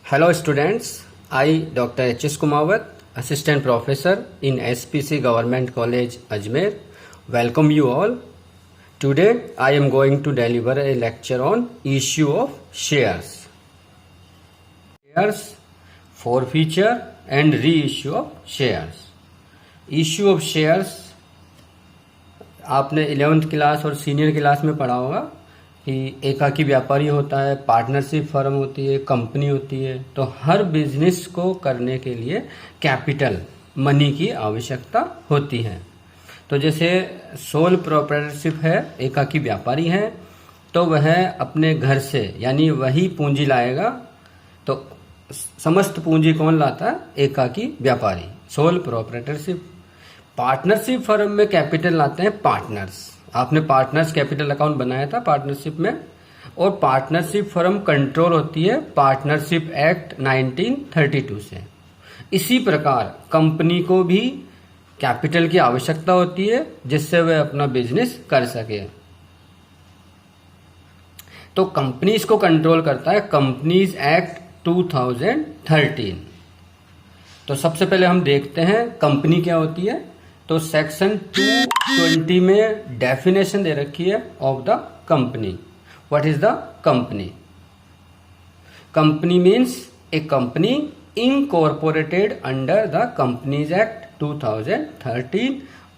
Hello students, I Dr. H.S. Kumawat, Assistant Professor in SPC Government College, Ajmer. Welcome you all. Today I am going to deliver a lecture on issue of shares. Shares, forfeiture and reissue of shares. Issue of shares आपने 11th class और senior class में पढ़ा होगा कि एकाकी व्यापारी होता है, पार्टनरशिप फर्म होती है, कंपनी होती है। तो हर बिजनेस को करने के लिए कैपिटल मनी की आवश्यकता होती है। तो जैसे सोल प्रोप्राइटरशिप है, एकाकी व्यापारी है, तो वह अपने घर से यानी वही पूंजी लाएगा। तो समस्त पूंजी कौन लाता है? एकाकी व्यापारी, सोल प्रोप्राइटरशिप। पार्टनरशिप फर्म में कैपिटल लाते हैं पार्टनर्स। आपने पार्टनर्स कैपिटल अकाउंट बनाया था पार्टनरशिप में। और पार्टनरशिप फर्म कंट्रोल होती है पार्टनरशिप एक्ट 1932 से। इसी प्रकार कंपनी को भी कैपिटल की आवश्यकता होती है जिससे वह अपना बिजनेस कर सके। तो कंपनीज को कंट्रोल करता है कंपनीज एक्ट 2013। तो सबसे पहले हम देखते हैं कंपनी क्या होती है। तो सेक्शन 220 में डेफिनेशन दे रखी है of the company. What is the company? Company means A company incorporated under the companies act 2013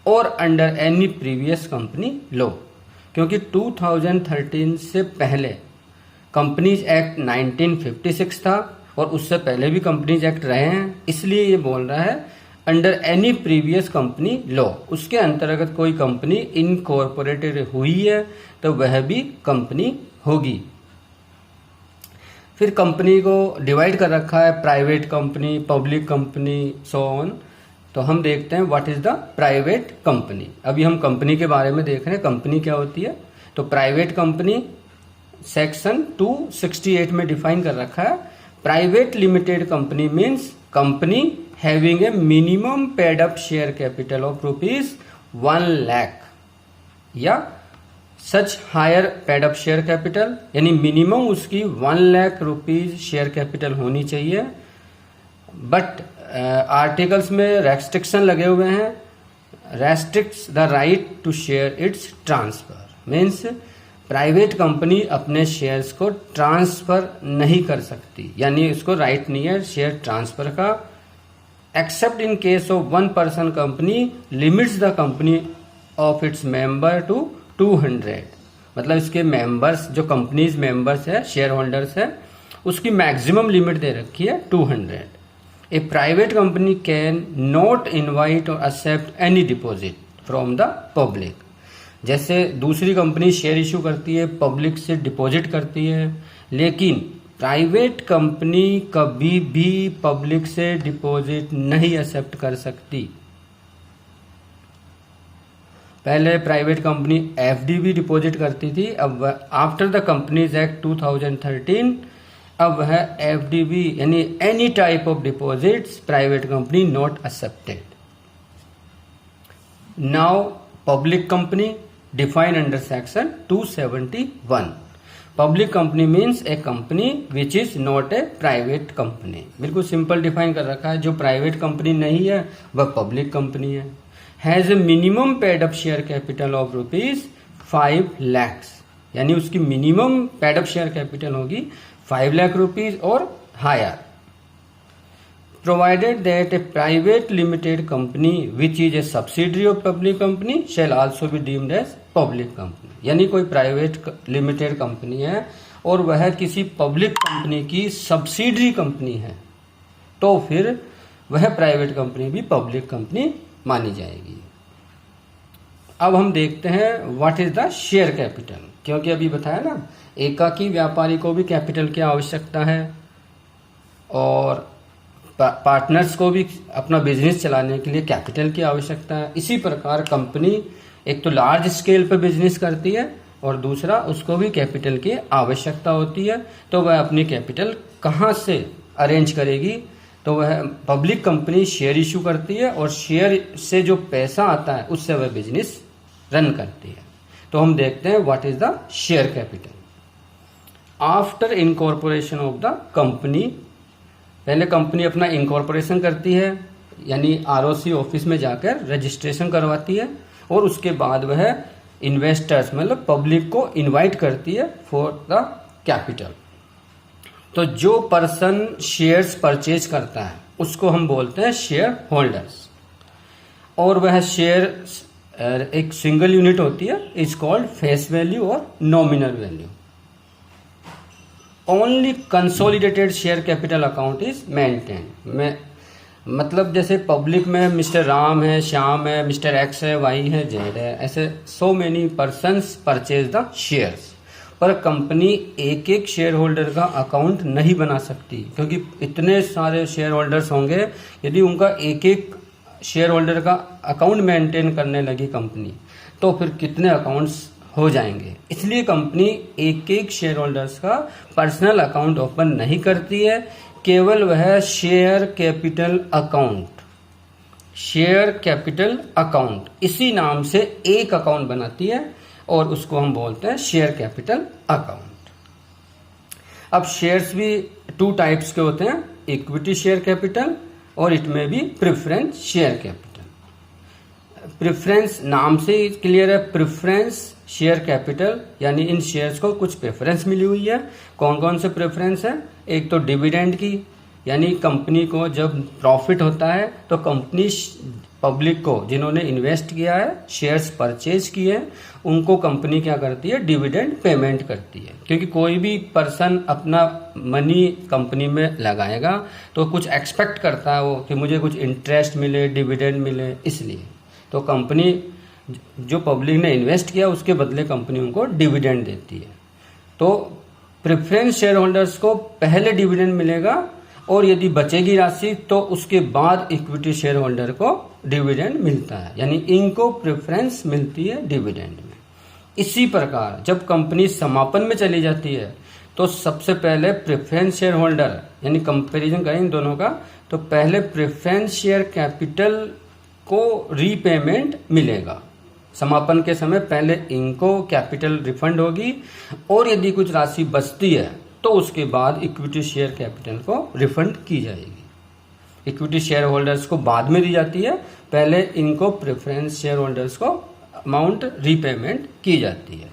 और under any previous company law. क्योंकि 2013 से पहले कंपनीज एक्ट 1956 था और उससे पहले भी कंपनीज एक्ट रहे हैं, इसलिए ये बोल रहा है under any previous company law. उसके अंतर्गत कोई कंपनी इनकॉर्पोरेटेड हुई है तो वह भी कंपनी होगी। फिर कंपनी को डिवाइड कर रखा है private company, public company, so on. तो हम देखते हैं what is the private company. अभी हम कंपनी के बारे में देख रहे हैं कंपनी क्या होती है। तो प्राइवेट कंपनी सेक्शन 268 में डिफाइन कर रखा है। Private limited company means company having a minimum paid up share capital of ₹1 lakh या such higher paid up share capital, यानी मिनिमम उसकी 1 लाख रुपीज शेयर कैपिटल होनी चाहिए। बट आर्टिकल्स में रेस्ट्रिक्शन लगे हुए हैं। Restricts the right to share its transfer means private company अपने शेयर्स को ट्रांसफर नहीं कर सकती, यानी उसको राइट नहीं है शेयर ट्रांसफर का। Except in case of one person company limits the company of its member to 200। मतलब इसके मेंबर्स जो कंपनीज मेंबर्स है, शेयर होल्डर्स है, उसकी मैक्सिमम लिमिट दे रखी है 200। A private company can not invite और accept any deposit from the public. जैसे दूसरी कंपनी शेयर इशू करती है, पब्लिक से डिपॉजिट करती है, लेकिन प्राइवेट कंपनी कभी भी पब्लिक से डिपॉजिट नहीं एक्सेप्ट कर सकती। पहले प्राइवेट कंपनी एफडी भी डिपॉजिट करती थी, अब आफ्टर द कंपनीज एक्ट 2013 अब वह एफडी भी यानी any type of deposits private company not accepted. Now public company define under section 271। Public company means A company which is not a private company. बिल्कुल simple define कर रखा है। जो private company नहीं है वह पब्लिक कंपनी है। Has a minimum paid up share capital of ₹5 lakhs, यानी उसकी minimum paid up share capital होगी 5 लाख रुपीज और higher. Provided that A private limited company which is a subsidiary of public company shall also be deemed as public company. यानी कोई private limited company है और वह किसी पब्लिक कंपनी की subsidiary company है तो फिर वह प्राइवेट कंपनी भी पब्लिक कंपनी मानी जाएगी। अब हम देखते हैं what is the share capital. क्योंकि अभी बताया ना एकाकी व्यापारी को भी कैपिटल की आवश्यकता है और पार्टनर्स को भी अपना बिजनेस चलाने के लिए कैपिटल की आवश्यकता है। इसी प्रकार कंपनी एक तो लार्ज स्केल पर बिजनेस करती है और दूसरा उसको भी कैपिटल की आवश्यकता होती है। तो वह अपनी कैपिटल कहाँ से अरेंज करेगी? तो वह पब्लिक कंपनी शेयर इशू करती है और शेयर से जो पैसा आता है उससे वह बिजनेस रन करती है। तो हम देखते हैं what is the share capital. After incorporation of the company पहले कंपनी अपना इनकॉर्पोरेशन करती है, यानी आरओसी ऑफिस में जाकर रजिस्ट्रेशन करवाती है, और उसके बाद वह इन्वेस्टर्स मतलब पब्लिक को इनवाइट करती है फॉर द कैपिटल। तो जो पर्सन शेयर्स परचेज करता है उसको हम बोलते हैं शेयर होल्डर्स, और वह शेयर एक सिंगल यूनिट होती है, इज कॉल्ड फेस वैल्यू और nominal value. Only consolidated share capital account is maintain. मतलब जैसे पब्लिक में मिस्टर राम है, श्याम है, मिस्टर एक्स है, वाई है, जेड है, ऐसे so many persons purchase the shares, पर कंपनी एक एक शेयर होल्डर का अकाउंट नहीं बना सकती, क्योंकि इतने सारे शेयर होल्डर्स होंगे। यदि उनका एक एक शेयर होल्डर का अकाउंट मेंटेन करने लगी कंपनी, तो फिर कितने अकाउंट्स हो जाएंगे। इसलिए कंपनी एक एक शेयर होल्डर्स का पर्सनल अकाउंट ओपन नहीं करती है, केवल वह शेयर कैपिटल अकाउंट इसी नाम से एक अकाउंट बनाती है, और उसको हम बोलते हैं शेयर कैपिटल अकाउंट। अब शेयर्स भी 2 टाइप्स के होते हैं, इक्विटी शेयर कैपिटल और इट में भी प्रेफरेंस शेयर कैपिटल। प्रेफरेंस नाम से ही क्लियर है, प्रेफरेंस शेयर कैपिटल, यानी इन शेयर्स को कुछ प्रेफरेंस मिली हुई है। कौन कौन से प्रेफरेंस है? एक तो डिविडेंड की, यानी कंपनी को जब प्रॉफिट होता है तो कंपनी पब्लिक को, जिन्होंने इन्वेस्ट किया है, शेयर्स परचेज किए हैं, उनको कंपनी क्या करती है? डिविडेंड पेमेंट करती है। क्योंकि कोई भी पर्सन अपना मनी कंपनी में लगाएगा तो कुछ एक्सपेक्ट करता है वो कि मुझे कुछ इंटरेस्ट मिले, डिविडेंड मिले, इसलिए तो कंपनी जो पब्लिक ने इन्वेस्ट किया उसके बदले कंपनी उनको डिविडेंड देती है। तो प्रेफरेंस शेयर होल्डर्स को पहले डिविडेंड मिलेगा, और यदि बचेगी राशि तो उसके बाद इक्विटी शेयर होल्डर को डिविडेंड मिलता है, यानी इनको प्रेफरेंस मिलती है डिविडेंड में। इसी प्रकार जब कंपनी समापन में चली जाती है तो सबसे पहले प्रेफरेंस शेयर होल्डर, यानी कंपैरिजन करेंगे दोनों का, तो पहले प्रेफरेंस शेयर कैपिटल को रीपेमेंट मिलेगा। समापन के समय पहले इनको कैपिटल रिफंड होगी, और यदि कुछ राशि बचती है तो उसके बाद इक्विटी शेयर कैपिटल को रिफंड की जाएगी। इक्विटी शेयर होल्डर्स को बाद में दी जाती है, पहले इनको प्रेफरेंस शेयर होल्डर्स को अमाउंट रीपेमेंट की जाती है।